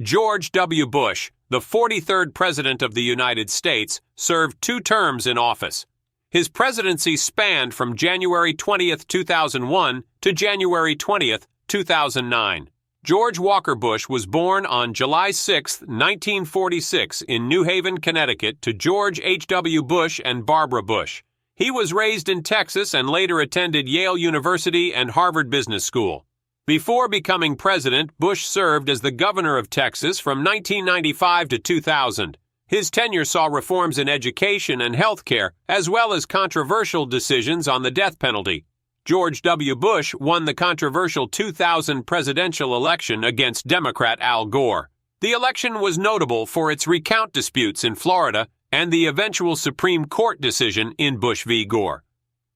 George W. Bush, the 43rd President of the United States, served 2 terms in office. His presidency spanned from January 20, 2001 to January 20, 2009. George Walker Bush was born on July 6, 1946 in New Haven, Connecticut to George H.W. Bush and Barbara Bush. He was raised in Texas and later attended Yale University and Harvard Business School. Before becoming president, Bush served as the governor of Texas from 1995 to 2000. His tenure saw reforms in education and health care, as well as controversial decisions on the death penalty. George W. Bush won the controversial 2000 presidential election against Democrat Al Gore. The election was notable for its recount disputes in Florida and the eventual Supreme Court decision in Bush v. Gore.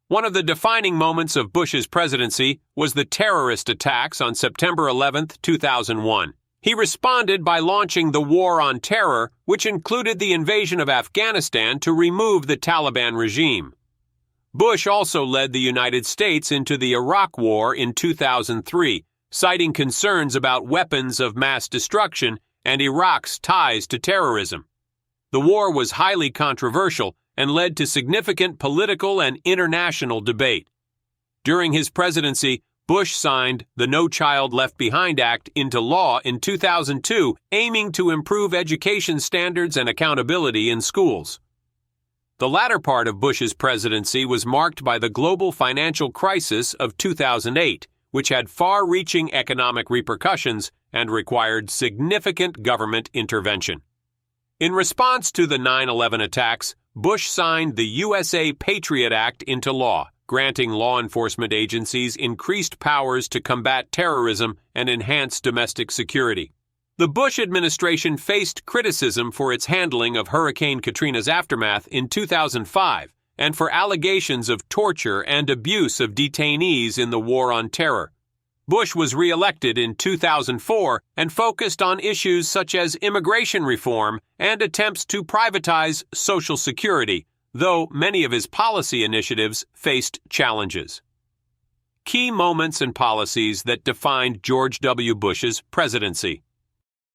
One of the defining moments of Bush's presidency was the terrorist attacks on September 11, 2001. He responded by launching the War on Terror, which included the invasion of Afghanistan to remove the Taliban regime. Bush also led the United States into the Iraq War in 2003, citing concerns about weapons of mass destruction and Iraq's ties to terrorism. The war was highly controversial and led to significant political and international debate. During his presidency, Bush signed the No Child Left Behind Act into law in 2002, aiming to improve education standards and accountability in schools. The latter part of Bush's presidency was marked by the global financial crisis of 2008, which had far-reaching economic repercussions and required significant government intervention. In response to the 9/11 attacks, Bush signed the USA Patriot Act into law, granting law enforcement agencies increased powers to combat terrorism and enhance domestic security. The Bush administration faced criticism for its handling of Hurricane Katrina's aftermath in 2005 and for allegations of torture and abuse of detainees in the War on Terror. Bush was re-elected in 2004 and focused on issues such as immigration reform and attempts to privatize Social Security, though many of his policy initiatives faced challenges. Key moments and policies that defined George W. Bush's presidency.